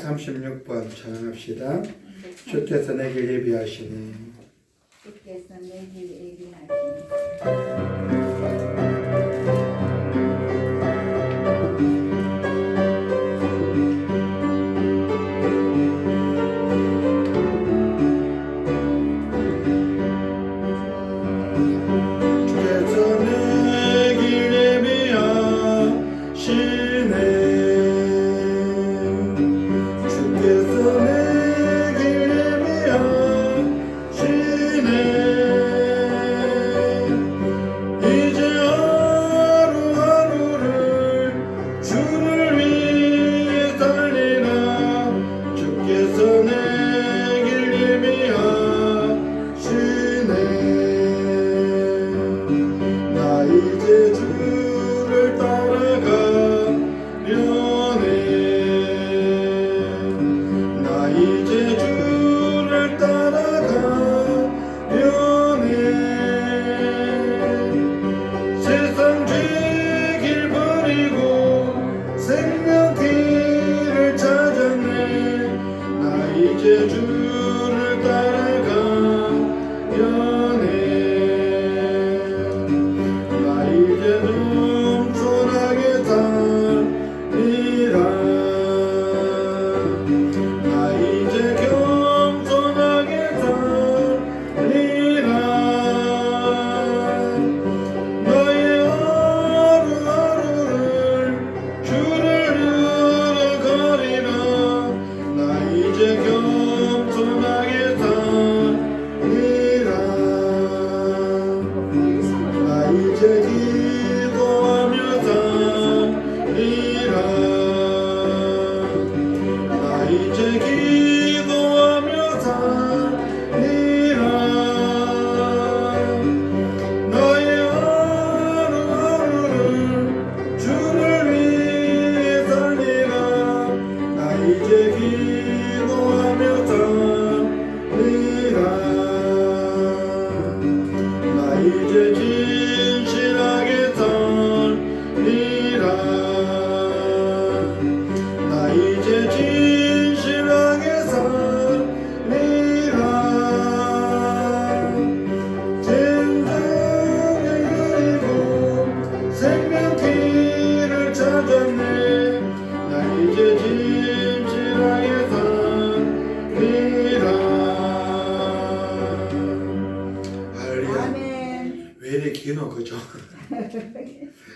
336번 찬양합시다. 주께서 내게 예비하시니 주께서 내게 예비하시니 주께서 내게 예비하시니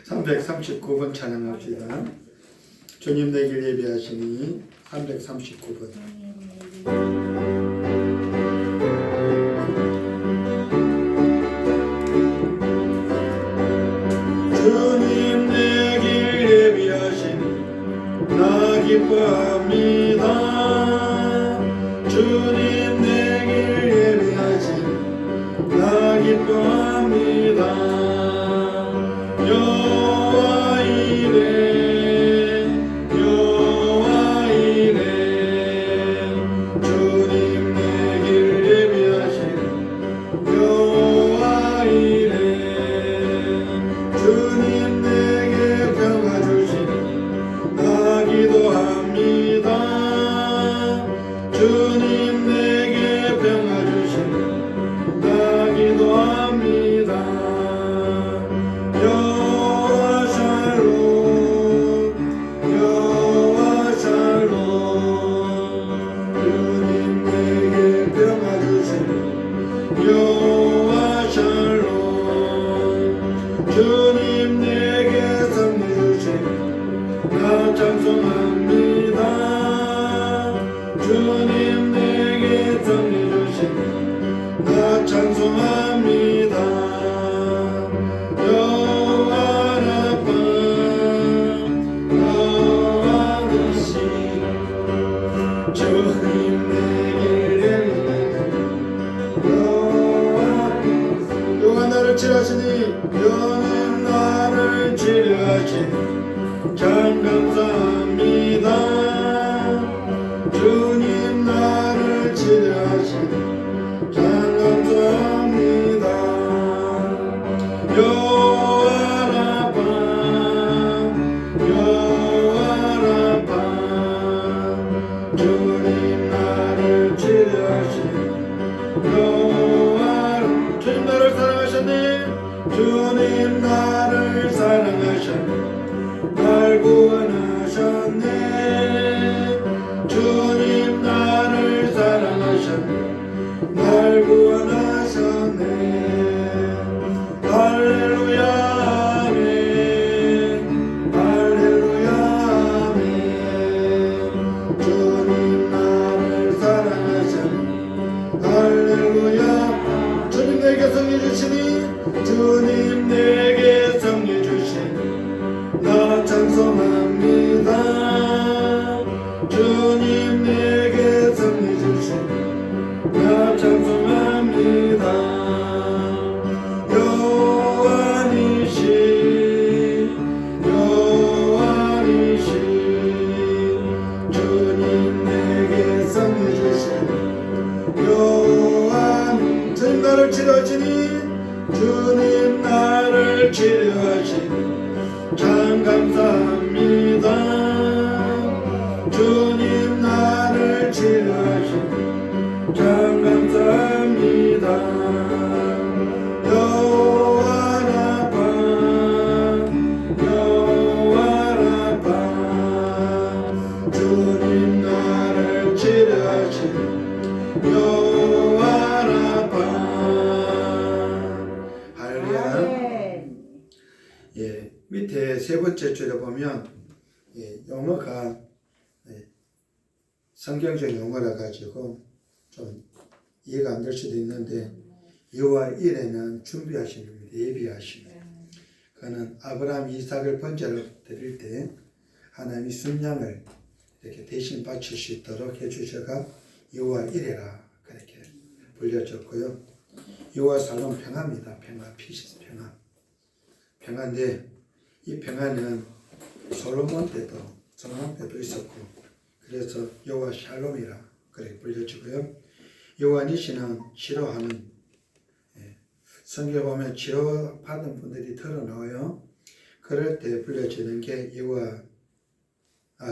339번 찬양합시다. 주님 내길 예비하시니 339번. 주님 내길 예비하시니 나 기뻐합니다. 주님 내길 예비하시니 나 기뻐합니다. 여호와 이레 여호와 이레 주님 내길 예비하시니 여호와 이레 주님 내게 평화 주시니 나 기도합니다. 주님 내게 평화 주시니 나 기도합니다. 여호와 샬롬 여호와 샬롬 주님 내게 평화 주시니 여호와 샬롬 주님 내게 승리 주시니 나 찬송합니다. 주님 내게 승리 주시니 나 찬송합니다. 주님 내게 여호와 나를 치료하시니 여호와는 나를 치료하시니 참 감사합니다. 주님 나를 치료하시니 참 감사합니다. 여호와 라파 여호와 라파 주님 나를 치료하시니 여호와 주님 나를 사랑하셨네. 주님 나를 사랑하셨네. 날 구원하셨네. 주님 나를 사랑하셨네. 날 구원하셨네. 할렐루야 아멘 할렐루야 아멘 주님 나를 사랑하셨네. 할렐루야 주님 내게 승리 주시니 주님 내게 승리 주시니 나 찬송합니다. 주님 내게 승리 주시니 나 찬송합니다. 주님 나를 치료하시니 참 감사합니다. 주님 나를 치료하시니 참 감사합니다. 여호와 라파 여호와 라파 주님 나를 치료하시니 여호와 라파. 예, 밑에 세 번째 줄에 보면 용어가 성경적 용어라 가지고 좀 이해가 안 될 수도 있는데 여호와 이레는 준비하신 겁니다. 예비하신. 그는 아브라함 이삭을 번제로 드릴 때 하나님이 순양을 이렇게 대신 바칠 수 있도록 해주셔가 여호와 이레라 그렇게 불려졌고요. 여호와 샬롬 평화입니다. 평화, 피스 평화. 평화인데 이 평화는 솔로몬 때도 있었고 그래서 여호와 샬롬이라 그렇게 불려지고요. 여호와 니시는 치료하는 성경 보면 치료받은 분들이 털어나와요. 그럴 때 불려지는 게 여호와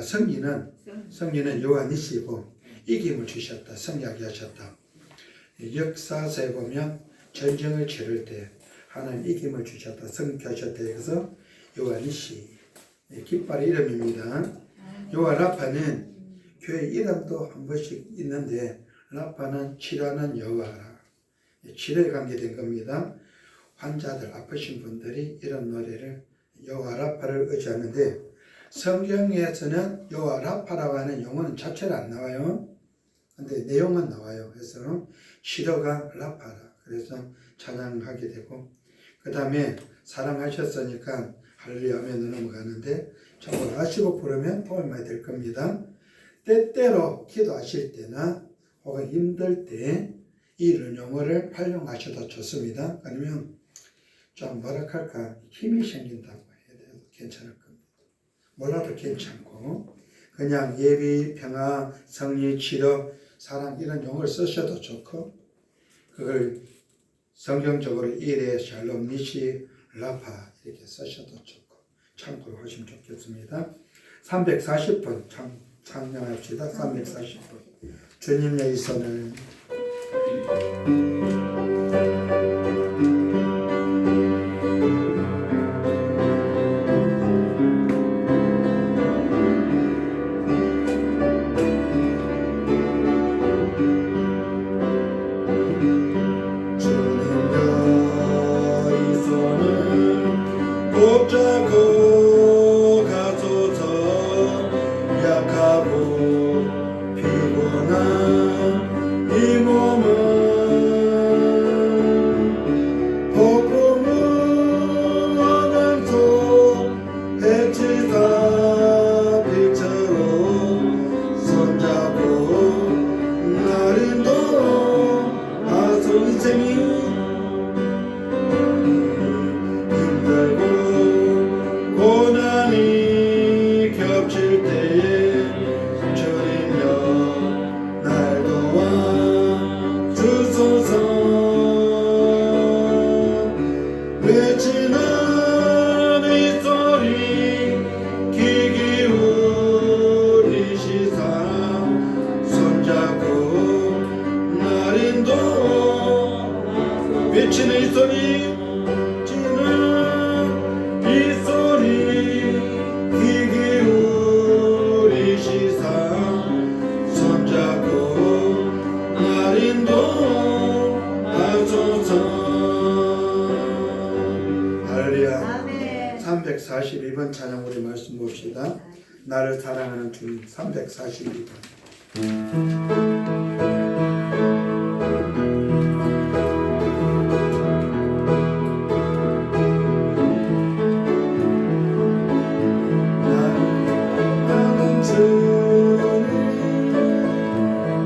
성리는 여호와 니시고 이김을 주셨다. 성리하게 하셨다. 역사서에 보면 전쟁을 치를 때 하나님 이김을 주셨다. 성교하셨다. 그래서 여호와 니시 깃발의 이름입니다. 여호와 라파는 교회 이름도 한 번씩 있는데 라파는 치료하는 여호와라. 치료에 관계된 겁니다. 환자들, 아프신 분들이 이런 노래를 여호와 라파를 의지하는데 성경에서는 여호와 라파라고 하는 용어는 자체로 안 나와요. 근데 내용은 나와요. 그래서 시로가 라파라. 그래서 찬양하게 되고 그 다음에 사랑하셨으니까 할렐루야 하며 넘어가는데 정말 아시고 부르면 도움이 많이 될 겁니다. 때때로 기도하실 때나 혹은 힘들 때 이런 용어를 활용하셔도 좋습니다. 아니면 좀 뭐랄까 힘이 생긴다고 해야 돼도 괜찮을 겁니다. 몰라도 괜찮고 그냥 예비, 평화, 승리, 치료, 사랑 이런 용어를 쓰셔도 좋고 그걸 성경적으로 이레, 샬롬, 니시, 라파 이렇게 쓰셔도 좋고 참고로 하시면 좋겠습니다. 340분 찬양합시다. 340분 주님의 이 손을 붙잡고 가소서. 약하고 피곤한 이 몸은 폭풍우 어강속 해치사 빛처럼 손잡고 날인도 하소. 인생이 고난이 겹칠 때에 주님여 날 도와 주소서. 외치는 이 소리 귀 기울이시사 손잡고 날 인도. 외치는 이 소리 할렐루야. 342번 찬양 우리 말씀 봅시다. 나를 사랑하는 주님. 342번.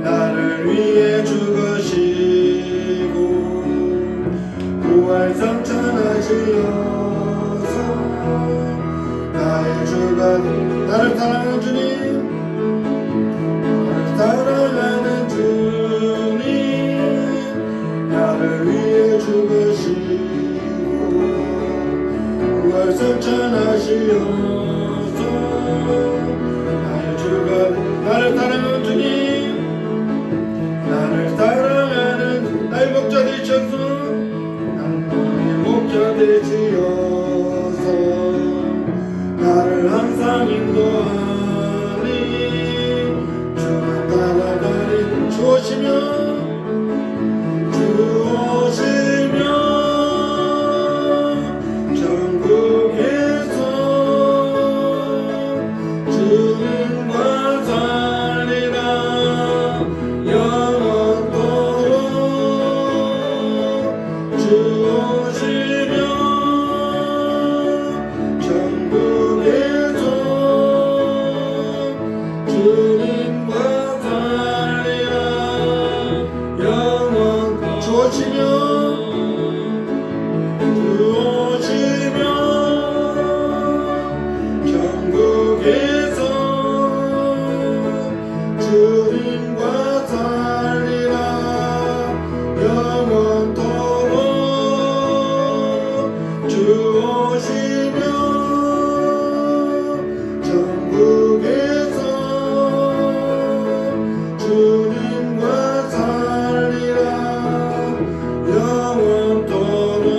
나를 위해 죽으시고 부활성 천하시어서 나의 주가 나를 사랑하는 주님. 나를 사랑하는 주님. 나를 위해 죽으시고 부활성 천하시어서 나의 주가 나를 사랑하는 주님. 나를 사랑하는 나의 목자 되셔서 나의 목자 되시어서 나를 항상 인도하니 주만 따라가니 주오시며 전국에서 주님과 살리라. 영원토록 주 오시며 전국에서 주님과 살리라. 영원 주 오시며 전국에서 주님과 살리라. 영원토록 주 오시며 전국에서 주님과 살리라. 영원토록.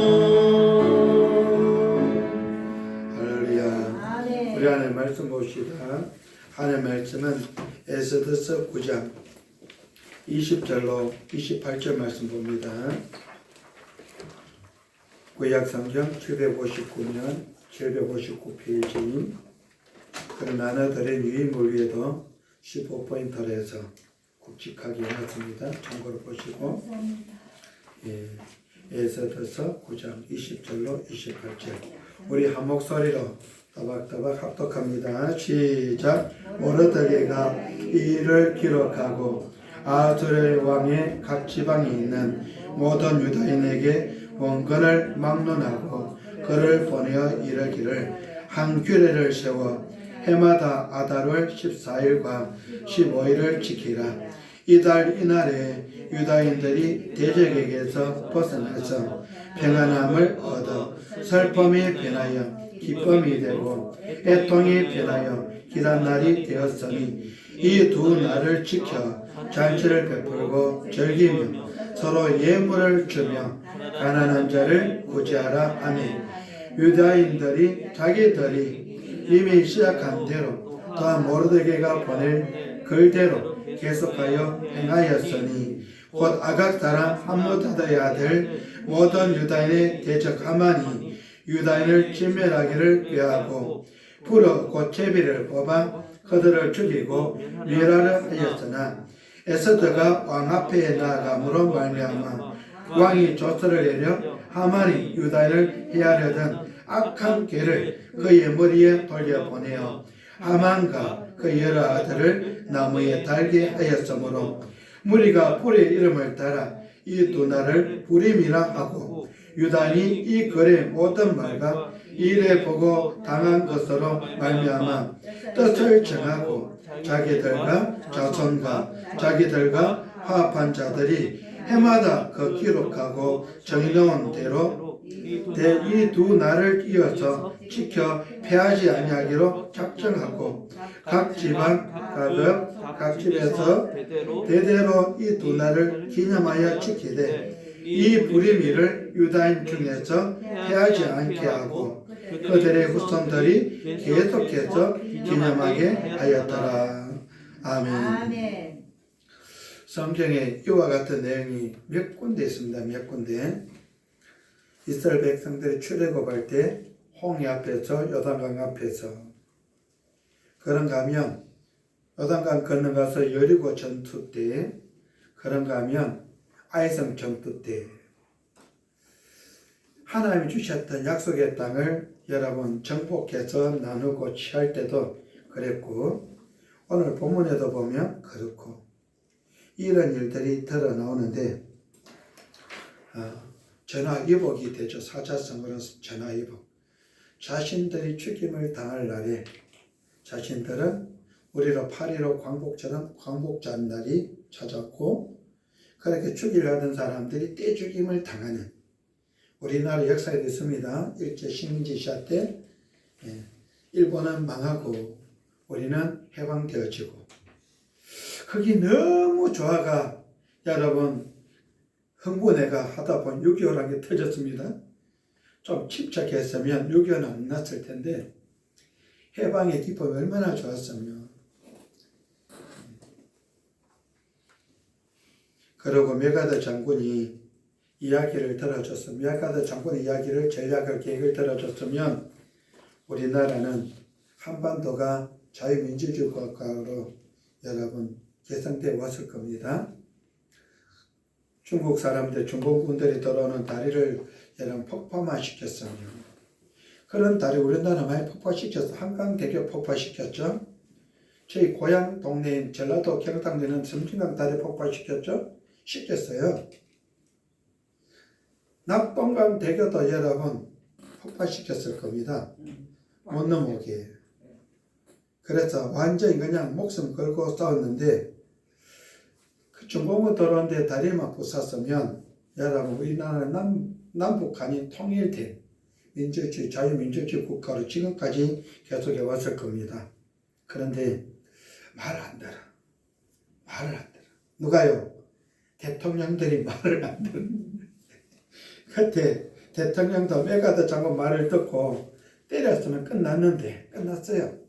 할렐루야. 우리 하나님 말씀 봅시다. 하나님 말씀은 에스더서 9장 20절로 28절 말씀 봅니다. 구약성경 759년 759페이지 그런 나눠드린 유인물 위에도 15포인트를 해서 굵직하게 해놨습니다. 참고로 보시고 예, 에스더서 9장 20절로 28절 우리 한 목소리로 따박따박 합독합니다. 시작. 모르드게가 이 일을 기록하고 아수르 왕의 각 지방에 있는 모든 유다인에게 원건을 막론하고 그를 보내어 이르기를 한 규례를 세워 해마다 아달월 14일과 15일을 지키라. 이달 이날에 유다인들이 대적에게서 벗어나서 평안함을 얻어 슬픔이 변하여 기쁨이 되고 애통이 변하여 기란 날이 되었으니 이 두 날을 지켜 잔치를 베풀고 즐기며 서로 예물을 주며 가난한 자를 구제하라 하니 유다인들이 자기들이 이미 시작한 대로 또한 모르드게가 보낼 글대로 계속하여 행하였으니 곧 아각 사람 함므다드의 아들 모든 유다인의 대적 하만이 유다인을 진멸하기를 꾀하고 불어 곧 제비를 뽑아 그들을 죽이고 멸하려 하였으나 에스더가 왕 앞에 나아감으로 말미암아 왕이 조서를 내려 하만이 유다인을 해하려던 악한 괴를 그의 머리에 돌려보내어 하만과 그 여러 아들을 나무에 달게 하였으므로 무리가 불의 이름을 따라 이 두 날을 부림이라 하고 유다인이 이 글의 모든 말과 이래 보고 당한 것으로 말미암아 뜻을 정하고 자기들과 자손과 자기들과 화합한 자들이 해마다 그 기록하고 정해놓은 대로 이 두 날을 이어서 지켜 패하지 아니하기로 작정하고 각 지방 각 집에서 대대로 이 두 날을 기념하여 지키되 이 불임일을 유다인 중에서 패하지 않게 하고 그들의 후손들이 계속해서 기념하게 하였더라. 아멘. 성경에 이와 같은 내용이 몇 군데 있습니다. 몇 군데. 이스라엘 백성들이 출애굽할 때 홍해 앞에서 요단강 앞에서 그런가 하면 요단강 건너가서 여리고 전투 때 그런가 하면 아이성 전투 때 하나님이 주셨던 약속의 땅을 여러분 정복해서 나누고 취할 때도 그랬고 오늘 본문에도 보면 그렇고 이런 일들이 드러 나오는데 전화위복이 되죠. 사자성어로 전화위복. 자신들이 죽임을 당할 날에 자신들은 우리로 8.15 광복처럼 광복절 날이 찾았고 그렇게 죽이려 하던 사람들이 떼죽임을 당하는 우리나라 역사에 있습니다. 일제 식민지 시대 때 일본은 망하고 우리는 해방되어지고 그게 너무 좋아가 여러분 흥분해가 하다 보니 6.25라는 게 터졌습니다. 좀 침착했으면 6.25는 안 났을 텐데 해방의 기쁨이 얼마나 좋았으면 그리고 메가더 장군이 이야기를 들어줬으면 메가더 장군의 이야기를 전략을 계획을 들어줬으면 우리나라는 한반도가 자유민주주의 국가로 여러분 개성되어 왔을 겁니다. 중국 사람들, 중공군들이 들어오는 다리를 여러분 폭파만 시켰으면 그런 다리 우리나라 많이 폭파시켰어. 한강대교 폭파시켰죠. 저희 고향 동네인 전라도 경상도는 섬진강 다리 폭파시켰죠. 시켰어요. 낙동강 대교도 여러분 폭파시켰을 겁니다. 못 넘어오게. 그래서 완전히 그냥 목숨 걸고 싸웠는데 그 중공군 들어오는데 다리만 부쉈으면 여러분 우리나라 남북한이 통일된 민주주의 자유민주주의 국가로 지금까지 계속해 왔을 겁니다. 그런데 말을 안 들어. 말을 안 들어. 누가요? 대통령들이 말을 안 들어. 그때 대통령도 메가더 장군 말을 듣고 때렸으면 끝났어요.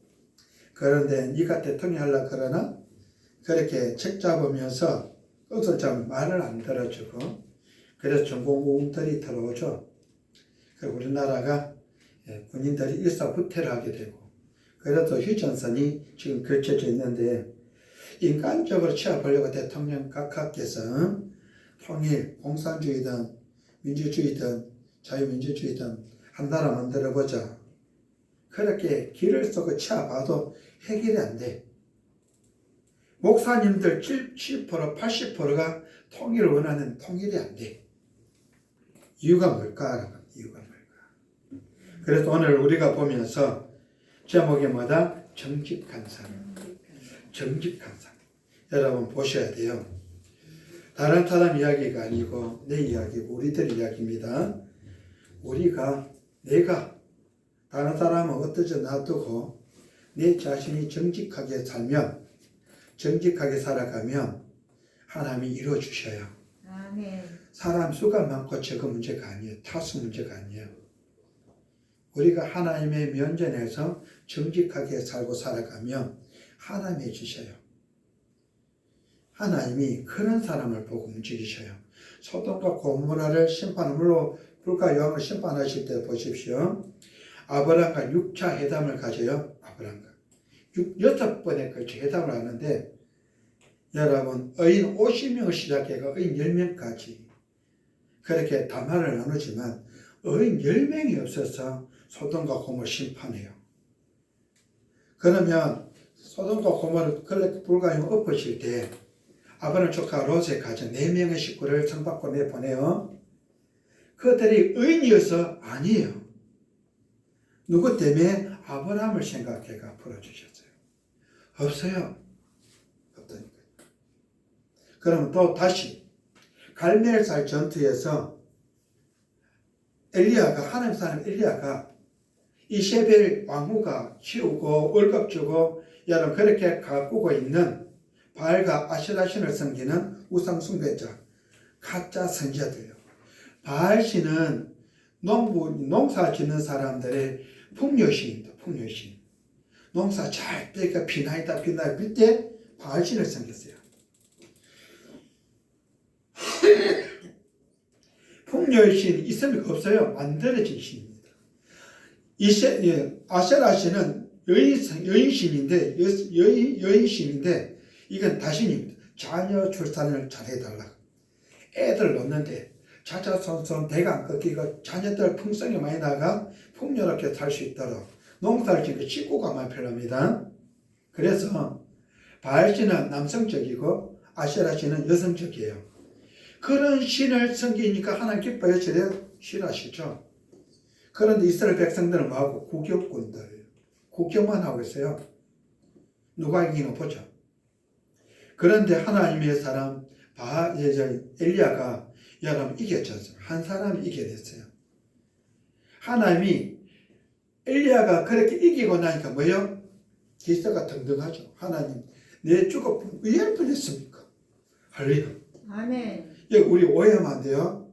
그런데 네가 대통령 하려고 그러나? 그렇게 책 잡으면서 끝을 잡으면 말을 안 들어주고 그래서 중공군들이 들어오죠. 그리고 우리나라가 군인들이 일사후퇴를 하게 되고 그래도 휴전선이 지금 걸쳐져 있는데 인간적으로 취합하려고 대통령 각하께서 통일, 공산주의든 민주주의든 자유민주주의든 한 나라 만들어보자. 그렇게 길을 쏘고 취합봐도 해결이 안 돼. 목사님들 70%, 80%가 통일을 원하는 통일이 안 돼. 이유가 뭘까? 이유가 뭘까? 그래서 오늘 우리가 보면서 제목이 뭐다? 정직한 사람. 정직한 사람. 여러분 보셔야 돼요. 다른 사람 이야기가 아니고 내 이야기고 우리들 이야기입니다. 내가 다른 사람은 어떠지 놔두고 내 자신이 정직하게 살면, 정직하게 살아가면 하나님이 이루어주셔요. 아멘. 사람 수가 많고 적은 문제가 아니에요. 타수 문제가 아니에요. 우리가 하나님의 면전에서 정직하게 살고 살아가면 하나님이 주셔요. 하나님이 그런 사람을 보고 움직이셔요. 소돔과 고모라를 심판으로 불과 여왕을 심판하실 때 보십시오. 아브라함과 6차 회담을 가져요. 아브라함과 6번에 걸쳐 회담을 하는데 여러분 의인 50명을 시작해서 의인 10명까지 그렇게 담화를 나누지만 의인 10명이 없어서 소돔과 고모를 심판해요. 그러면 소돔과 고모를 불가용 엎으실 때 아브라함 조카 롯의 가정 4명의 식구를 성밖으로 내보내요. 그들이 의인이어서 아니에요. 누구 때문에? 아브라함을 생각해가 풀어주셨어요. 없어요. 없다니까요. 그러면 또 다시 갈멜살 전투에서 하나님 사람 엘리야가 이세벨 왕후가 키우고 월급 주고 여러분 그렇게 가꾸고 있는 바알과 아세라신을 섬기는 우상 숭배자 가짜 선지자들이요. 바알신은 농사 짓는 사람들의 풍요신입니다. 풍요신. 농사 잘 때가 비나이다 빌 때 바알신을 섬겼어요. 풍요의 신이 있으면 없어요. 만들어진 신입니다. 아세라신은 여인신인데 이건 다신입니다. 자녀 출산을 잘해달라. 애들 낳는데 자자손손 대가 안 꺾이고 자녀들 풍성이 많이 나가 풍요롭게 살 수 있도록 농사를 짓고 식구가 많이 필요합니다. 그래서 바알신은 남성적이고 아세라신은 여성적이에요. 그런 신을 섬기니까 하나님 기뻐하시래요? 싫어하시죠? 그런데 이스라엘 백성들은 뭐하고? 구경꾼들. 구경만 하고 있어요. 누가 이기나 보죠. 그런데 하나님의 사람 엘리야가 여러분 이겼죠. 한 사람이 이겨냈어요. 하나님이 엘리야가 그렇게 이기고 나니까 뭐예요? 기세가 등등하죠. 하나님 내 죽어 왜 뻔했습니까? 할렐루야. 아멘. 우리 오해하면 안 돼요.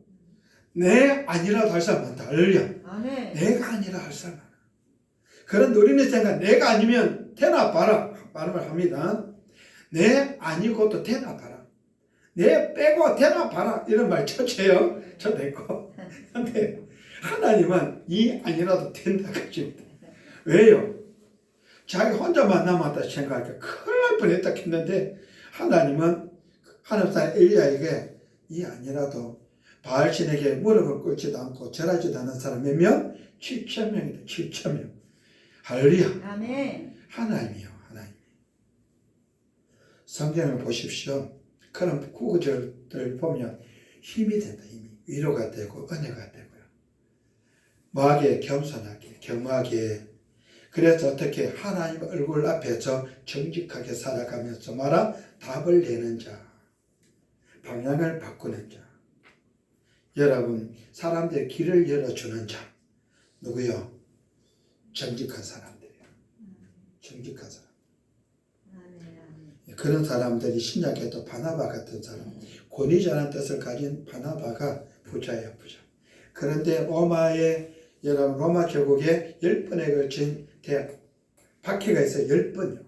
내 아니라도 할 사람 많다. 할렐루야. 아멘. 내가 아니라 할 사람 많아. 그런데 우리는 생각 내가 아니면 대납봐라 말을 합니다. 내 아니고도 대납봐라. 내 빼고 대납봐라 이런 말 첫째요. 저 됐고. 근데 하나님은 이 아니라도 된다 그럽니다. 왜요? 자기 혼자만 남았다 생각하니까 큰일 날 뻔했다 했는데 하나님은 하나님 사람 엘리야에게 이 아니라도 바알신에게 무릎을 꿇지도 않고 절하지도 않은 사람 몇 명? 7,000명이다. 7,000명. 할렐루야. 아멘. 하나님이요. 하나님. 성경을 보십시오. 그런 구절들을 보면 힘이 된다. 힘이. 위로가 되고 은혜가 되고요. 뭐하게? 겸손하게 겸하게. 그래서 어떻게 하나님 얼굴 앞에서 정직하게 살아가면서 말아 답을 내는 자. 방향을 바꾸는 자. 여러분 사람들의 길을 열어주는 자. 누구요? 정직한 사람들이에요. 정직한 사람. 그런 사람들이 신약에도 바나바 같은 사람, 권위자라는 뜻을 가진 바나바가 부자예요. 부자. 그런데 로마 제국에 10번에 걸친 박해가 있어요. 10번이요.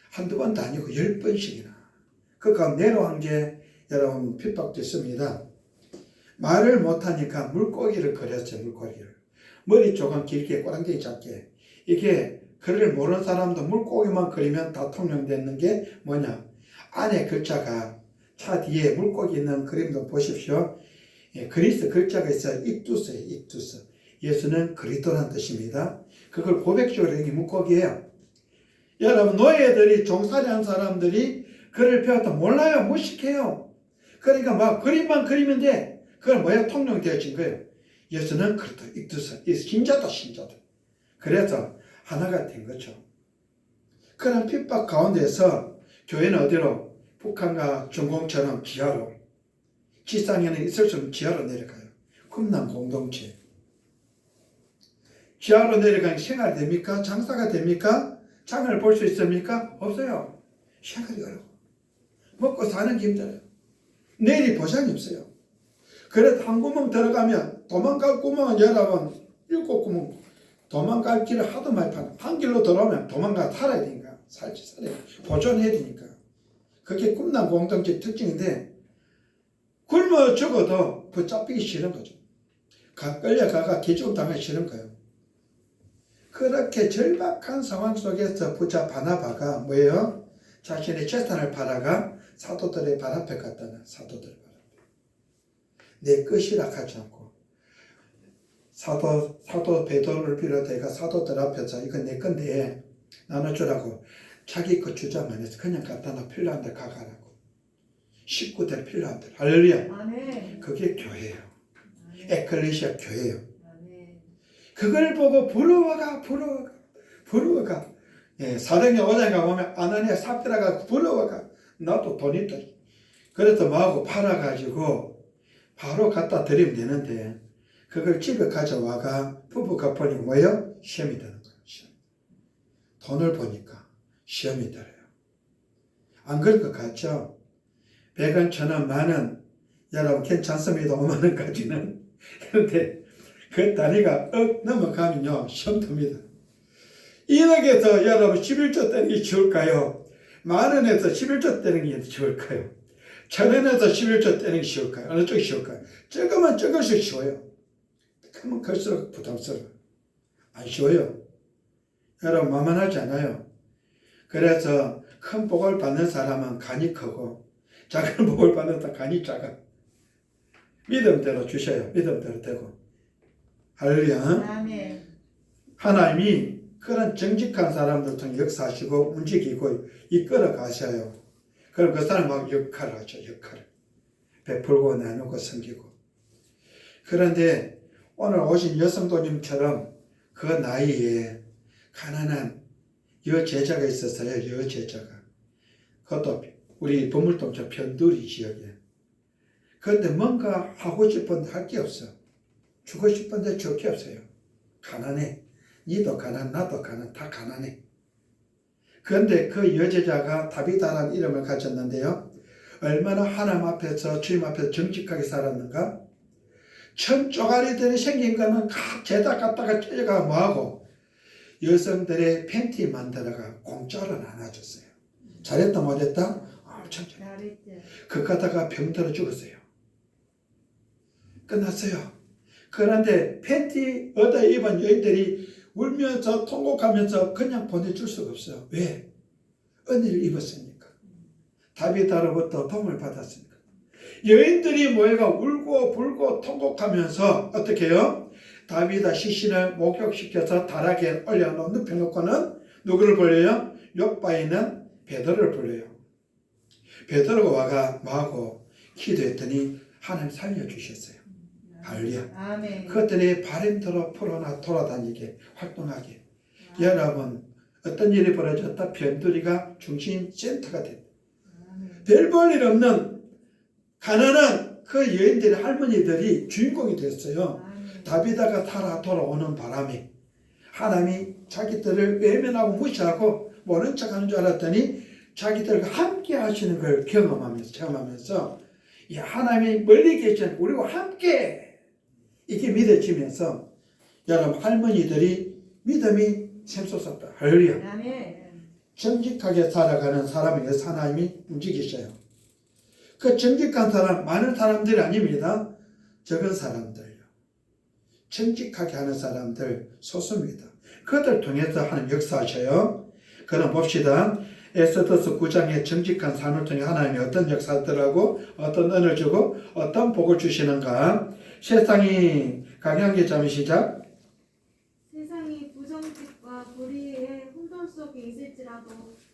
한두 번도 아니고 10번씩이나. 그 가운데 네로 황제 여러분 핍박도 있습니다. 말을 못하니까 물고기를 그렸어요. 물고기를. 머리 조금 길게 꼬랑지 작게. 이게 글을 모르는 사람도 물고기만 그리면 다 통용되는 게 뭐냐? 안에 글자가 차 뒤에 물고기 있는 그림도 보십시오. 예, 그리스 글자가 있어요. 익두스예요. 익두스. 예수는 그리스도라는 뜻입니다. 그걸 고백적으로 여기 물고기예요. 여러분 노예들이 종살이한 사람들이 글을 배웠다 몰라요. 무식해요. 그러니까 막 그림만 그리면 돼. 그걸 뭐야? 통용되어진 거예요. 예수는 그리스도 익두스. 예수 신자다 신자다. 그래서 하나가 된 거죠. 그런 핍박 가운데서 교회는 어디로? 북한과 중공처럼 지하로. 지상에는 있을 수 없는 지하로 내려가요. 쿰난 공동체. 지하로 내려가니 생활이 됩니까? 장사가 됩니까? 장을 볼 수 있습니까? 없어요. 생활이 어려워. 먹고 사는 게 힘들어요. 내일이 보장이 없어요. 그래도 한 구멍 들어가면 도망갈 구멍은 여러분 7구멍. 도망갈 길을 하도 많이 파는. 한 길로 들어오면 도망가 살아야 되니까. 살아야 보존해야 되니까. 그게 쿰난 공동체 특징인데 굶어 죽어도 붙잡히기 싫은 거죠. 끌려가가 기죽음 당하기 싫은 거예요. 그렇게 절박한 상황 속에서 부자 바나바가 뭐예요? 자신의 재산을 팔아가 사도들의 발 앞에 갖다 놔. 사도들의 발 앞에. 내 것이라 하지 않고 사도 베드로를 비롯해가 사도들 앞에서 이건 내 건데 나눠주라고 자기 것 주장 안 해서 그냥 갖다 놔. 필요한 데 가가라고. 식구들 필요한 데. 할렐루야. 아멘. 그게 교회예요. 에클레시아 교회예요. 아멘. 그걸 보고 부러워가. 예, 사도행전 5장에 가보면 아나니아 삽비라가 부러워가. 나도 돈 있다. 그래서 뭐하고 팔아가지고 바로 갖다 드리면 되는데 그걸 집에 가져와가 부부가 보니까 뭐예요? 시험이 되는 거예요. 돈을 보니까 시험이 들어요. 안 그럴 것 같죠? 100원, 1000원, 만원 여러분 괜찮습니다. 5만원까지는. 그런데 그 단위가 넘어가면요 시험 듭니다. 1억에서 여러분 11조 떼는 게 쉬울까요? 만원에서 11조 떼는 게 쉬울까요? 1000원에서 11조 떼는 게 쉬울까요? 어느 쪽이 쉬울까요? 적으면 적을수록 쉬워요. 크면 클수록 부담스러워요. 안 쉬워요. 여러분 만만하지 않아요. 그래서 큰 복을 받는 사람은 간이 크고 작은 복을 받는 사람은 간이 작아. 믿음대로 주셔요. 믿음대로 되고. 할렐루야. 아멘. 하나님이 그런 정직한 사람들 통해 역사하시고 움직이고 이끌어 가셔요. 그럼 그 사람하고 역할을 하죠. 역할을. 베풀고 나누고 섬기고. 그런데 오늘 오신 여성도님처럼 그 나이에 가난한 여제자가 있었어요. 여제자가. 그것도 우리 보물동천 편두리 지역에. 그런데 뭔가 하고 싶은데 할 게 없어. 주고 싶은데 줄 게 없어요. 가난해. 니도 가난, 나도 가난, 다 가난해. 그런데 그 여제자가 다비다라는 이름을 가졌는데요. 얼마나 하나님 앞에서 주님 앞에서 정직하게 살았는가? 천 쪼가리들이 생긴 거는 각 죄다 갖다가 찢어가 뭐하고 여성들의 팬티 만들어가 공짜로 나눠줬어요. 잘했다 못했다? 엄청 잘했죠. 그 가다가 병들어 죽었어요. 끝났어요. 그런데 팬티 얻어 입은 여인들이 울면서 통곡하면서 그냥 보내줄 수가 없어요. 왜? 은혜를 입었으니까. 다비다로부터 도움을 받았으니까. 여인들이 모여가 울고 불고 통곡하면서 어떻게 해요? 다비다 시신을 목욕시켜서 다락에 올려놓은 눕혀놓고는 누구를 불러요? 요바에 있는 베드로를 불러요. 베드로가 와가 뭐하고 기도했더니 하나님 살려주셨어요. 할렐루야. 아멘. 그것들이 바람대로 풀어나 돌아다니게 활동하게. 여러분 어떤 일이 벌어졌다? 변두리가 중심 센터가 됐다. 별 볼 일 없는 가난한 그 여인들의 할머니들이 주인공이 됐어요. 다비다가 타라 돌아오는 바람에 하나님이 자기들을 외면하고 무시하고 모른 척하는 줄 알았더니 자기들과 함께 하시는 걸 경험하면서 체험하면서 이 하나님이 멀리 계신 우리와 함께 이게 믿어지면서 여러분 할머니들이 믿음이 샘솟았다. 할렐루야. 아멘. 정직하게 살아가는 사람에 의해서 하나님이 움직이셔요. 그 정직한 사람 많은 사람들이 아닙니다. 적은 사람들요. 정직하게 하는 사람들 소수입니다. 그들 통해서 하나님 역사하셔요. 그럼 봅시다. 에스더서 9장의 정직한 삶을 통해 하나님이 어떤 역사들하고 어떤 은을 주고 어떤 복을 주시는가. 세상이 강약의 잠이 시작. 세상이 부정직과 불의의 혼돈 속에 있을지라도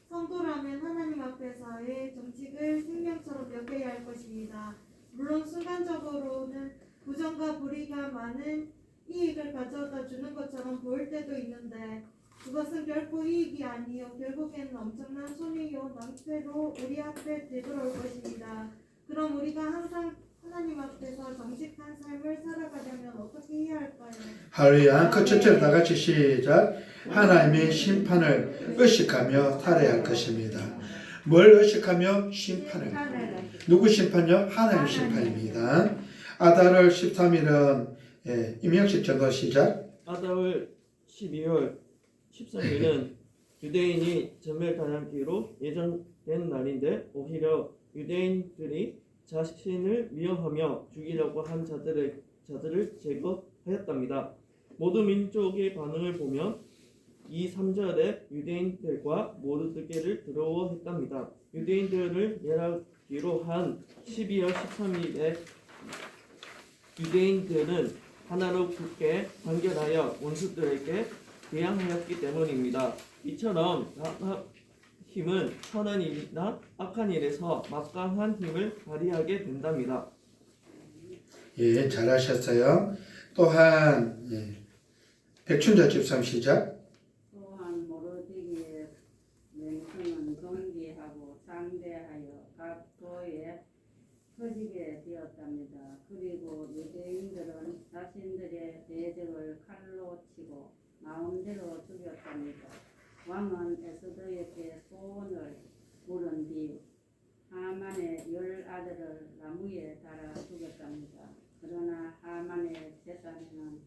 성도라면 하나님 앞에서의 정직을 생명처럼 여겨야 할 것입니다. 물론 순간적으로는 부정과 불의가 많은 이익을 가져다 주는 것처럼 보일 때도 있는데 그것은 결코 이익이 아니요 결국에는 엄청난 손해요 낭패로 우리 앞에 되돌아올 것입니다. 그럼 우리가 항상 하나님 앞에서 정직한 삶을 살아가려면 어떻게 해야 할까요? 할렐루야. 그 첫째로 다 같이 시작. 하나님의 심판을 의식하며 살아야 할 것입니다. 뭘 의식하며? 심판을. 누구 심판요? 하나님 심판입니다. 아달월 13일은 임영식 전도 시작. 아달월 12월 13일은 유대인이 전멸다람기로 예정된 날인데 오히려 유대인들이 자신을 미워하며 죽이려고 한 자들을 제거하였답니다. 모든 민족의 반응을 보면 이 3절에 유대인들과 모르드게를 두려워했답니다. 유대인들을 멸하기로 한 12월 13일에 유대인들은 하나로 굳게 단결하여 원수들에게 대항하였기 때문입니다. 이처럼 힘은 선한 일이나 악한 일에서 막강한 힘을 발휘하게 된답니다. 예, 잘하셨어요. 또한 백춘자 집사님 시작. 또한 모르드게의 명성은 존귀하고 장대하여 각 도에 퍼지게 되었답니다. 그리고 유대인들은 자신들의 대적을 칼로 치고 마음대로 죽였답니다. 왕은 에스더에게 소원을 물은 뒤 하만의 10아들을 나무에 달아 죽였답니다. 그러나 하만의 재산에는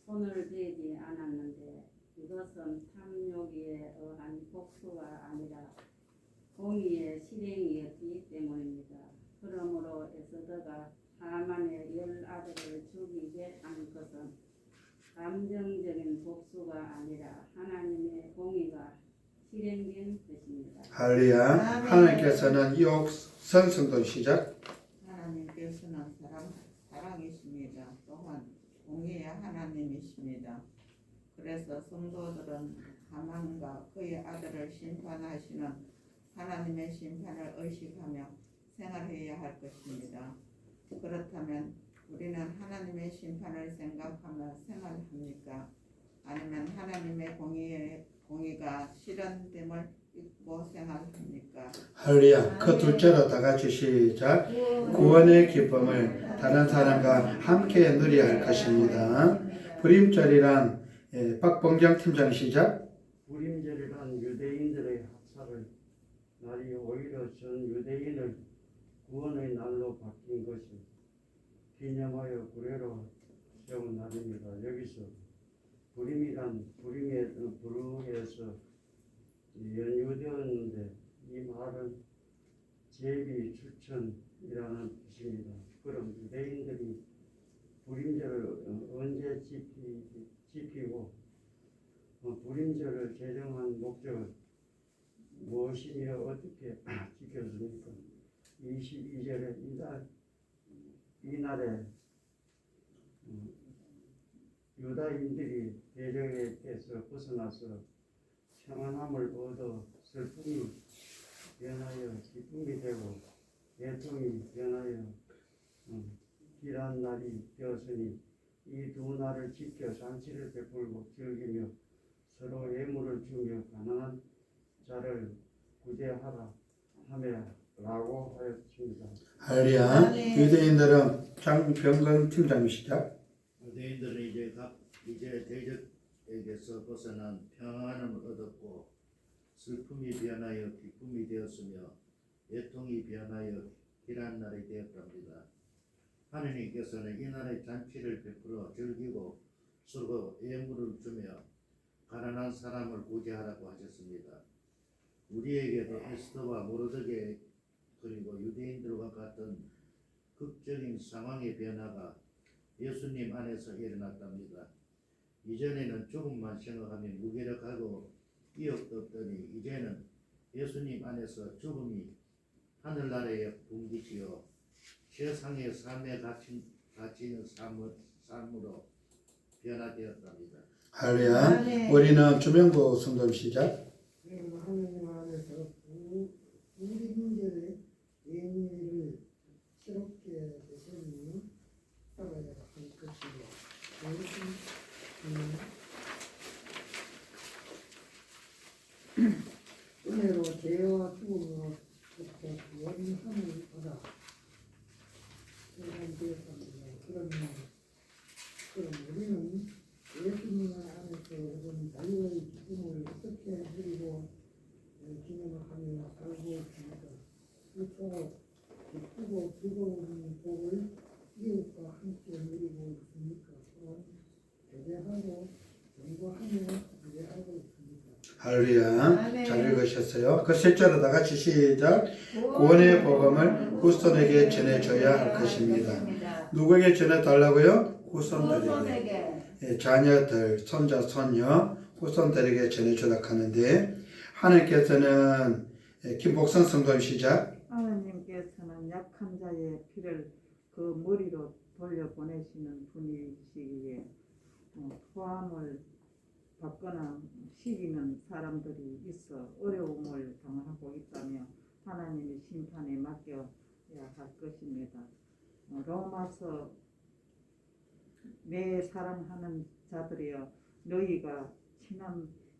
손을 대지 않았는데 이것은 탐욕에 의한 복수가 아니라 공의의 실행이었기 때문입니다. 그러므로 에스더가 하만의 10아들을 죽이게 한 것은 감정적인 복수가 아니라 하나님의 공의가 실행된 것입니다. 할렐루야. 하나님께서는 이옥 선성도 시작. 하나님께서는 사랑이십니다. 또한 공의의 하나님이십니다. 그래서 성도들은 하만과 그의 아들을 심판하시는 하나님의 심판을 의식하며 생활해야 할 것입니다. 그렇다면 우리는 하나님의 심판을 생각하며 생활합니까? 아니면 하나님의 공의가 실현됨을 잊고 생활합니까? 할렐루야. 그 둘째로 다 같이 시작. 구원의 기쁨을 다른 사람과 함께 누려야 할 것입니다. 불임절이란 박봉경 팀장 시작. 불임절이란 유대인들의 학살을 날이 오히려 전 유대인을 구원의 날로 바뀐 것을 기념하여 구례로 세운 날입니다. 여기서 불임이란 불의에서 연유되었는데 이 말은 제비 추천이라는 뜻입니다. 그럼 유대인들이 불임절을 언제 지키고 불임절을 제정한 목적은 무엇이며 어떻게 지켰습니까? 22절에 이날에 유다인들이 대적에게서 벗어나서 평안함을 얻어 슬픔이 변하여 기쁨이 되고 애통이 변하여 길한 날이 되었으니 이 두 날을 지켜 잔치를 베풀고 즐기며 서로 예물을 주며 가난한 자를 구제하라 하매라고 하였습니다. 할렐루야. 유대인들은 장병건 팀장 시작. 유대인들은 이제 대적에게서 벗어난 평안함을 얻었고 슬픔이 변하여 기쁨이 되었으며 애통이 변하여 길한 날이 되었답니다. 하느님께서는 이날의 잔치를 베풀어 즐기고 서로 예물을 주며 가난한 사람을 구제하라고 하셨습니다. 우리에게도 에스더와 모르드게 그리고 유대인들과 같은 극적인 상황의 변화가 예수님 안에서 일어났답니다. 이전에는 죽음만 생각하며 무기력하고意欲도 없더니 이제는 예수님 안에서 죽음이 하늘나라에 붕기지어 세상의 삶에 갇히는 삶으로 변화되었답니다. 할렐루야. 우리는 주명부 성도 시작. 하나님 안에서 우리 문제의 예민을 새롭게 되시니 살아야 할 것이며 은혜로 죄와 죽음으로부터 구원함을 받아 생각되었습니다. 그럼 우리는 예수님 안에서 얻은 자유의 기쁨을 어떻게 누리고 기념하며 살고 있습니까? 이토록 기쁘고 즐거운 복을 이웃과 함께 누리고 있습니까? 또한 교제하고 연구하며 교제하고 있습니까? 할렐루야. 잘 읽으셨어요. 그 셋째로 다 같이 시작. 구원의 복음을 후손에게 전해줘야 할 것입니다. 누구에게 전해달라고요? 후손들에게. 예, 자녀들, 손자, 손녀, 후손들에게 전해주도록 하는데 하나님께서는 김복선 성도님 시작. 하나님께서는 약한 자의 피를 그 머리로 돌려보내시는 분이시기에 포함을 받거나 시기는 사람들이 있어 어려움을 당하고 있다며 하나님의 심판에 맡겨야 할 것입니다. 로마서 내 사랑하는 자들이여 너희가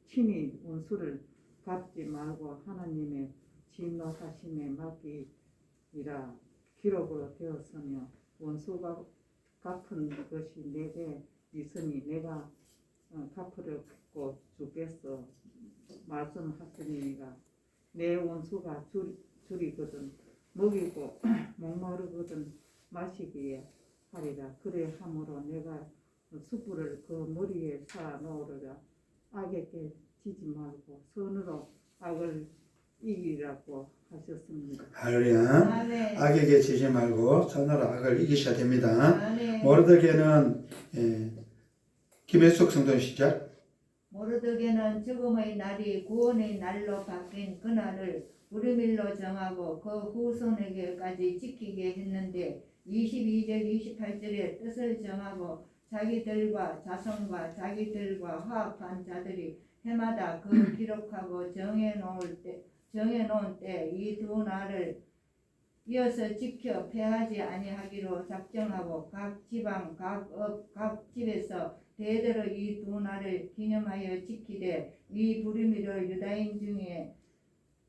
친히 원수를 갚지 말고 하나님의 진노하심에 맡기리라 기록으로 되었으며 원수가 갚은 것이 내게 있으니 내가 갚으려고 주겠어 말씀하시니가 내 원수가 줄이거든 먹이고 목마르거든 마시기에 하리라. 그래 함으로 내가 숯불을 그 머리에 사 놓으리라. 악에게 지지 말고 선으로 악을 이기라고 하셨습니다. 할렐루야. 악에게 지지 말고 선으로 악을 이기셔야 됩니다. 모르드게는 김혜숙 성도님 시작. 모르드게는 죽음의 날이 구원의 날로 바뀐 그날을 우리밀로 정하고 그 후손에게까지 지키게 했는데 22절 28절의 뜻을 정하고 자기들과 자손과 자기들과 화합한 자들이 해마다 그 기록하고 정해놓은 때 이 두 날을 이어서 지켜 패하지 아니하기로 작정하고 각 지방 각 집에서 대대로 이 두 날을 기념하여 지키되 이 불의미를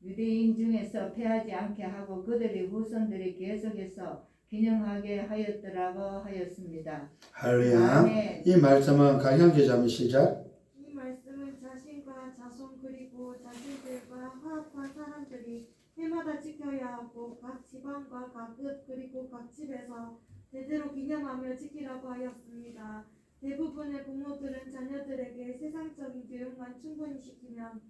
유대인 중에서 패하지 않게 하고 그들의 후손들이 계속해서 기념하게 하였더라고 하였습니다. 할렐루야. 이 말씀은 강현 기자님 시작. 이 말씀은 자신과 자손 그리고 자신들과 화합한 사람들이 해마다 지켜야 하고 각 지방과 각 읍 그리고 각 집에서 대대로 기념하며 지키라고 하였습니다. 대부분의 부모들은 자녀들에게 세상적인 교육만 충분히 시키면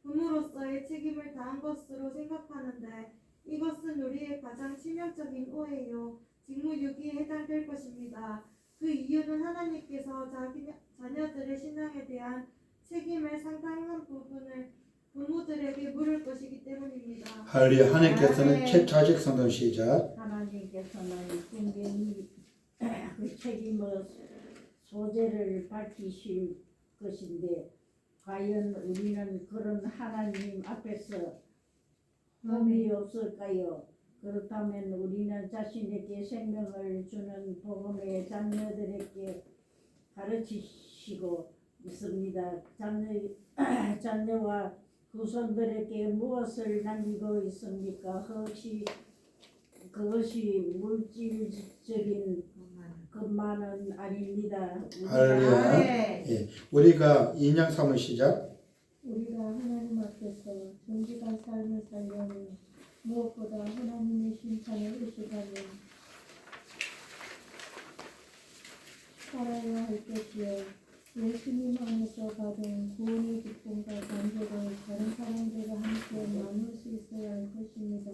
부모로서의 책임을 다한 것으로 생각하는데 이것은 우리의 가장 치명적인 오해요. 직무유기에 해당될 것입니다. 그 이유는 하나님께서 자녀들의 신앙에 대한 책임의 상당한 부분을 부모들에게 물을 것이기 때문입니다. 할렐루야. 하나님께서는 최차직 성도님 시작. 하나님께서는 분명히 그 책임의 소재를 밝히실 것인데 과연 우리는 그런 하나님 앞에서 흠이 없을까요? 그렇다면 우리는 자신에게 생명을 주는 복음의 자녀들에게 가르치시고 있습니다. 자녀와 후손들에게 무엇을 남기고 있습니까? 그것이 물질적인 것만은 아닙니다. 할렐루야. 예. 우리가 인양 삼을 시작. 우리가 하나님 앞에서 정직한 삶을 살려면 무엇보다 하나님의 심판을 의식하며 살아야 할 것이요 예수님 안에서 받은 구원의 기쁨과 감격을 다른 사람들과 함께 나눌 수 있어야 할 것입니다.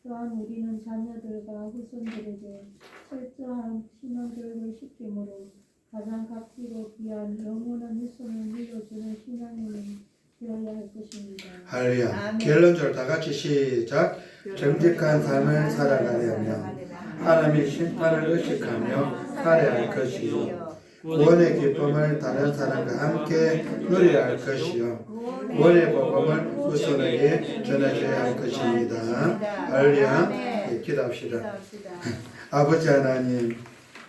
또한 또한 우리는 자녀들과 후손들에게 철저한 신앙교육을 시키므로 가장 값지고 귀한 영원한 일손을 물려주는 신앙인이 되어야 할 것입니다. 할렐루야. 아멘. 결론적으로 다 같이 시작. 정직한 삶을 살아가려면 하나님의 심판을 의식하며 살아야 할 것이요 구원의 기쁨을 다른 사람과 함께 누려야 할 것이요 구원의 복음을 후손에게 전해줘야 할 것입니다. 할렐루야. 네, 기도합시다. 아버지 하나님,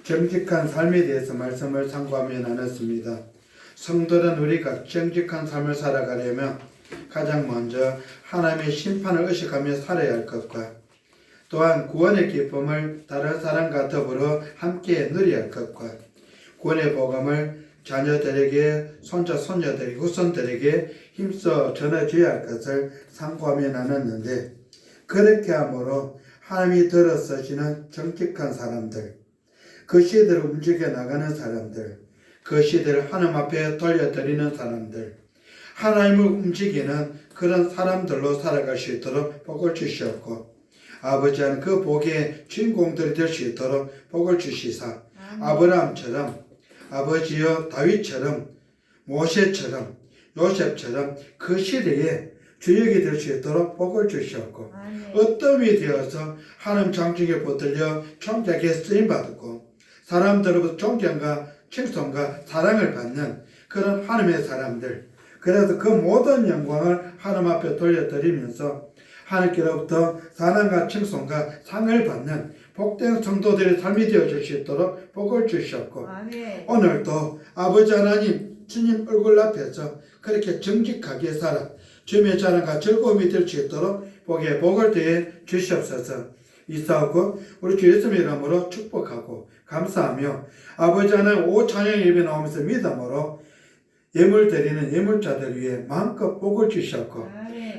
정직한 삶에 대해서 말씀을 상고하며 나눴습니다. 성도는 우리가 정직한 삶을 살아가려면 가장 먼저 하나님의 심판을 의식하며 살아야 할 것과 또한 구원의 기쁨을 다른 사람과 더불어 함께 누려야 할 것과 구원의 복음을 자녀들에게 손자 손녀들에게 후손들에게 힘써 전해줘야 할 것을 상고하며 나눴는데 그렇게 함으로 하나님이 들어서시는 정직한 사람들, 그 시대를 움직여 나가는 사람들, 그 시대를 하나님 앞에 돌려드리는 사람들, 하나님을 움직이는 그런 사람들로 살아갈 수 있도록 복을 주시었고 아버지 하나님 그 복의 주인공들이 될 수 있도록 복을 주시사 아브라함처럼 아버지여 다윗처럼 모세처럼 요셉처럼 그 시대에 주역이 될 수 있도록 복을 주셨고 어떠함이 되어서 하나님 장중에 붙들려 총장에 쓰임받고 사람들로부터 존경과 칭송과 사랑을 받는 그런 하나님의 사람들, 그래서 그 모든 영광을 하나님 앞에 돌려드리면서 하나님께로부터 사랑과 칭송과 상을 받는 복된 성도들의 삶이 되어줄 수 있도록 복을 주셨고 오늘도 아버지 하나님 주님 얼굴 앞에서 그렇게 정직하게 살아 주님의 자랑과 즐거움이 될 수 있도록 복에 복을 더해 주시옵소서. 이사하고 우리 주 예수님 이름으로 축복하고 감사하며 아버지 하나님 오찬양 예배 나오면서 믿음으로 예물 드리는 예물자들 위해 마음껏 복을 주셨고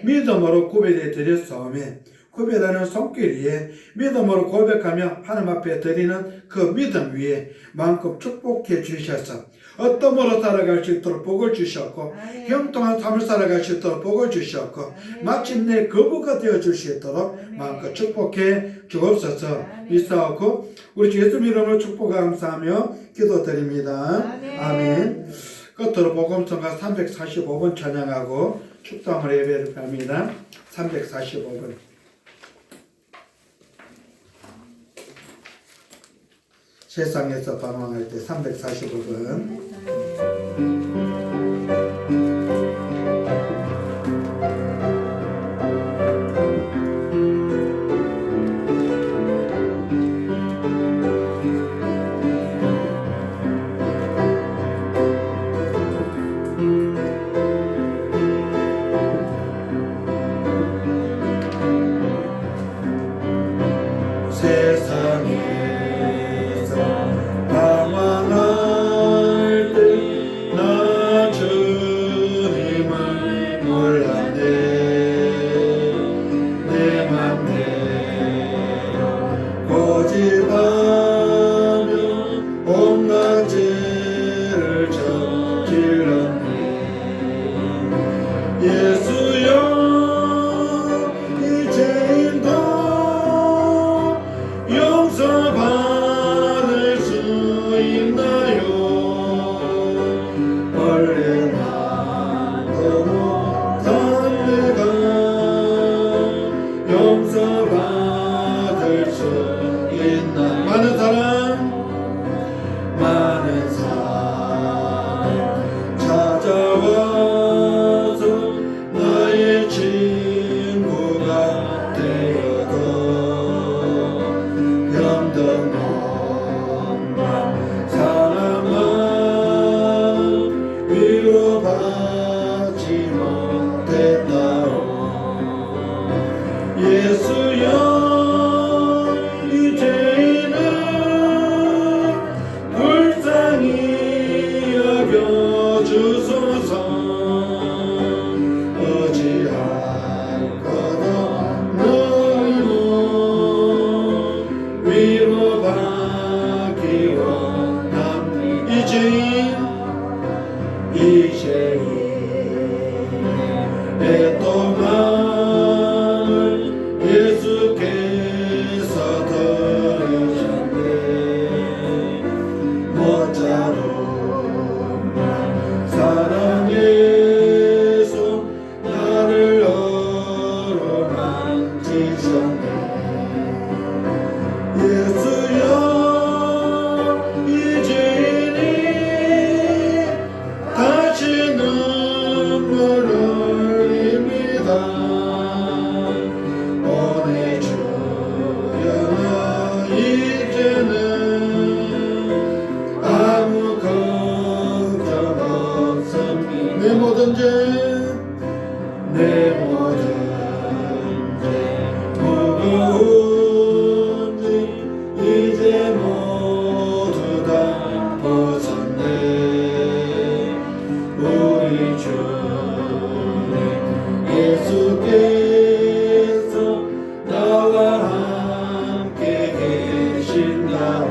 믿음으로 구별해 드렸사오매 구별하는 손길 위에 믿음으로 고백하며 하나님 앞에 드리는 그 믿음 위에 마음껏 축복해 주셔서 어떠므로 살아갈 수 있도록 복을 주셨고 형통한 삶을 살아갈 수 있도록 복을 주셨고 마침내 거부가 되어줄 수 있도록 마음껏 축복해 주옵소서. 믿사옵고 우리 주 예수님 이름으로 축복하고 감사하며 기도드립니다. 아멘. 끝으로 복음성가 345번 찬양하고 축도함을 예배를 합니다. 345번. 세상에서 방황할 때 345번. 내 동안을 예수께 내 모든 죄 무거운 짐 이제 모두 다 벗었네. 우리 주님 예수께서 나와 함께 계신다오.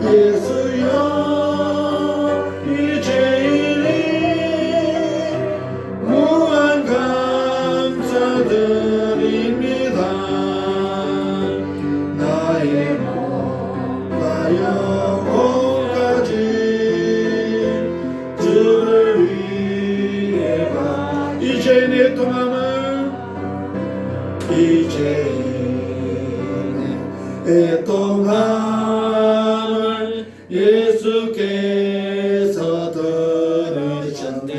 예수여 이 죄인이 무한 감사드립니다. 나의 몸과 영혼까지 주를 위해 봐. 이제 내 통함을 이제 내 통함을 예수께서 들으셨네.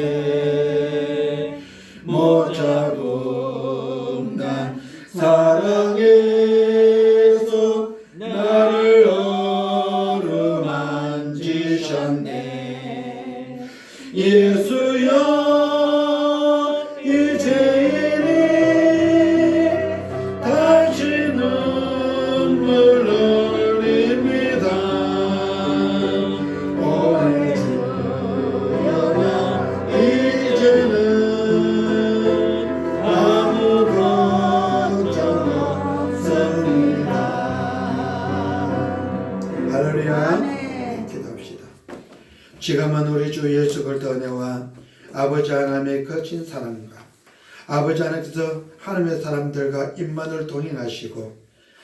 못자국 난 사랑에서 나를 어루만지셨네. 예수여 이 죄인이 다시 눈물 흘립니다. 오늘 주여라 이제는 아무 걱정 없습니다. 할렐루야. 기도합시다. 지금은 우리 주 예수 그리스도 은혜와 아버지 하나님의 거친 사랑과 아버지 하나님께서 하나님의 사람들과 임만을 동행하시고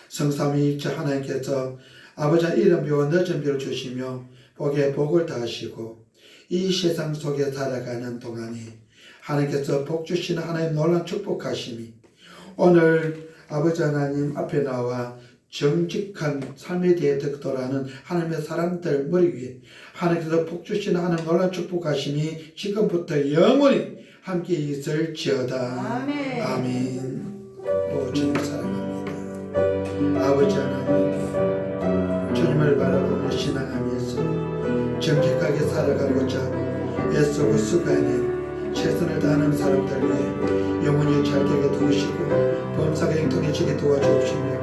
성삼위일체 하나님께서 아버지 이른 비와 늦은 비를 주시며 복에 복을 다하시고 이 세상 속에 살아가는 동안에 하나님께서 복 주시는 하나님 놀라운 축복하심이 오늘 아버지 하나님 앞에 나와 정직한 삶에 대해 득도라는 하나님의 사람들 머리 위에 하나님께서 복 주시는 하나님 놀라운 축복하심이 지금부터 영원히 함께 있을지어다. 아멘. 아멘. 오 주님 사랑합니다. 아버지 하나님 주님을 바라보며 신앙하면서 정직하게 살아가고자 애쓰고 수고하는 최선을 다하는 사람들 위해 영원히 잘 되게 도우시고 범사가 행통해지게 도와주옵시며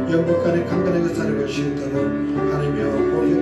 영국 간에 강건하게 살아갈 수 있도록 하나님여 복이